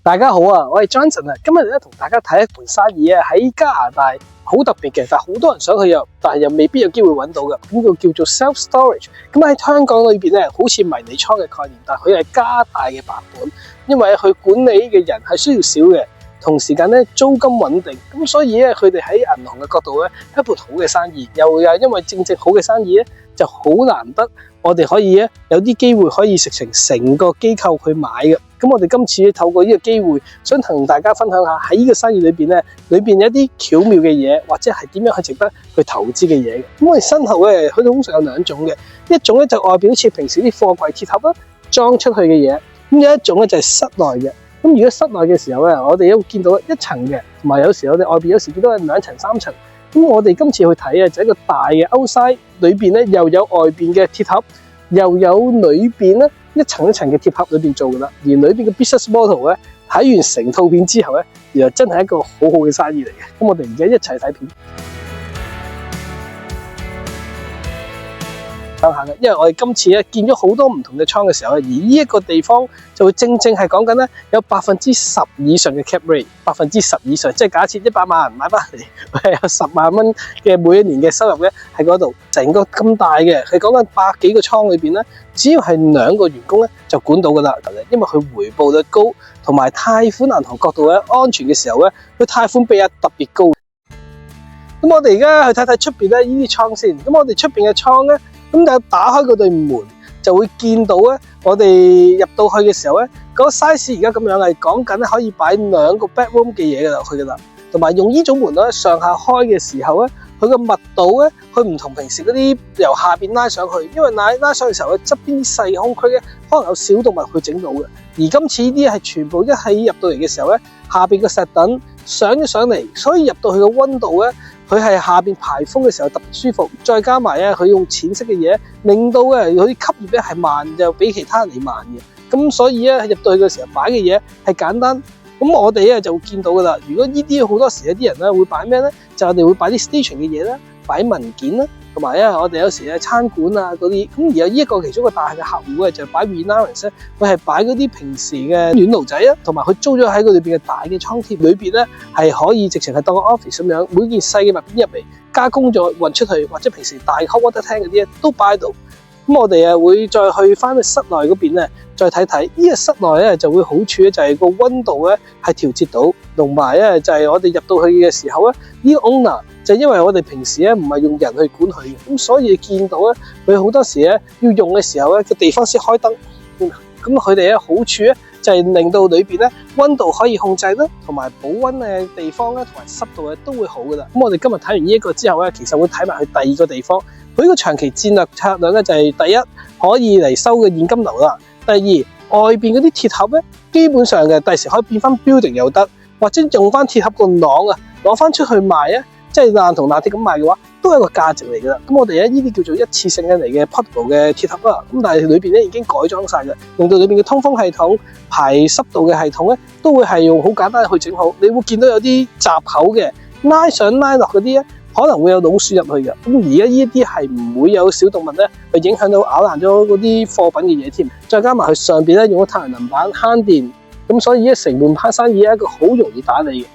大家好啊，我係 Johnson 啊，今日咧同大家睇一盤生意啊，喺加拿大好特別嘅，但係好多人想去但係又未必有機會揾到嘅，咁個叫做 self storage。咁喺香港裏邊咧，好似迷你倉嘅概念，但係佢係加大嘅版本，因為佢管理嘅人係需要少嘅，同時間咧租金穩定，咁所以咧佢哋喺銀行嘅角度咧一盤好嘅生意，又因為正好嘅生意咧就好難得，我哋可以咧有啲機會可以食成個機構去買嘅。咁我哋今次透過呢個機會，想同大家分享下喺呢個生意裏邊咧，裏邊有一啲巧妙嘅嘢，或者係點樣去值得去投資嘅嘢。咁我哋身後咧，佢通常有兩種嘅，一種咧就外表似平時啲貨櫃鐵盒啦，裝出去嘅嘢；咁有一種咧就係室內嘅。咁如果室內嘅時候咧，我哋都會見到一層嘅，同埋有時我哋外邊有時見到係兩層、三層。咁我哋今次去睇啊，就係一個大嘅outside，裏邊咧又有外邊嘅鐵盒，又有裏邊咧一層一層嘅鐵盒裏邊做噶啦，而裏邊嘅 business model 咧睇完成套片之後咧，原來真係一個好好嘅生意嚟嘅。咁我哋而家一齊睇片。因為我哋今次咧見咗好多唔同嘅倉嘅時候，而呢一個地方就會正係講緊咧有10%以上嘅 cap rate，10% 以上，即係假設100萬買翻嚟，係有10萬蚊嘅每一年嘅收入咧喺嗰度，成個咁大嘅，係講緊100幾個倉裏邊咧，只要係2個員工咧就管到噶啦，因為佢回報率高，同埋貸款銀行角度咧安全嘅時候咧，佢貸款比率特別高。咁我哋而家去睇睇出邊咧呢啲倉先，咁我哋出邊嘅倉咧。咁就打開嗰對門，就會見到咧，我哋入到去嘅時候咧，嗰個 size 而家咁樣係講緊可以擺2個 bedroom 嘅嘢落去噶啦，同埋用呢種門咧上下開嘅時候咧，佢個密度咧，佢唔同平時嗰啲由下邊拉上去，因為拉上去嘅時候咧，側邊啲細空區咧，可能有小動物去整到嘅，而今次呢啲係全部一起入到嚟嘅時候咧，下邊個石凳上咗上嚟，所以入到去嘅溫度咧。佢係下邊排風嘅時候特別舒服，再加埋咧佢用淺色嘅嘢，令到咧佢啲吸熱咧係慢，就比其他人嚟慢嘅。咁所以咧入到去嘅時候擺嘅嘢係簡單。咁我哋咧就會見到噶啦。如果呢啲好多時有啲人咧會擺咩咧？就我哋會擺啲 station 嘅嘢啦，擺文件啦，同埋咧我哋有時咧餐館啊嗰啲。咁而有呢一個其中一個大嘅客戶咧就擺 Renaissance 咧，佢係擺嗰啲平時嘅暖爐仔啊，同埋佢租咗喺佢裏邊嘅大嘅倉貼裏邊咧係可以直情係當個 office 咁樣，每件細嘅物件入嚟加工咗運出去，或者平時大 hot water tank嗰啲咧都擺喺度。咁我哋會再去翻去室內嗰邊咧，再睇睇呢個室內咧就會好處咧就係個溫度咧係調節到，同埋咧就係我哋入到去嘅時候咧，呢個 owner 就因為我哋平時咧唔係用人去管佢嘅，咁所以見到咧佢好多時咧要用嘅時候咧個地方先開燈，咁佢哋咧好處咧就係令到裏邊咧溫度可以控制啦，同埋保溫嘅地方咧同埋濕度咧都會好噶啦。咁我哋今日睇完呢一個之後咧，其實會睇埋去第二個地方。佢呢個長期戰略策略咧就係第一可以嚟收嘅現金流啦，第二外邊嗰啲鐵盒咧基本上嘅第時可以變翻 building 又得，或者用翻鐵盒個囊啊攞翻出去賣啊，即係爛銅爛鐵咁賣嘅話，都係一個價值嚟噶啦。咁我哋咧呢啲叫做一次性嘅嚟嘅 portable 嘅鐵盒啦，咁但係裏邊咧已經改裝晒嘅，令到裏邊嘅通風系統、排濕度嘅系統咧都會係用好簡單去整好。你會見到有啲閘口嘅拉上拉落嗰啲咧。可能會有老鼠入去嘅，咁而家呢啲係唔會有小動物咧去影響到咬爛咗嗰啲貨品嘅嘢添，再加埋佢上邊咧用咗太陽能板慳電，咁所以咧成盤生意係一個好容易打理嘅。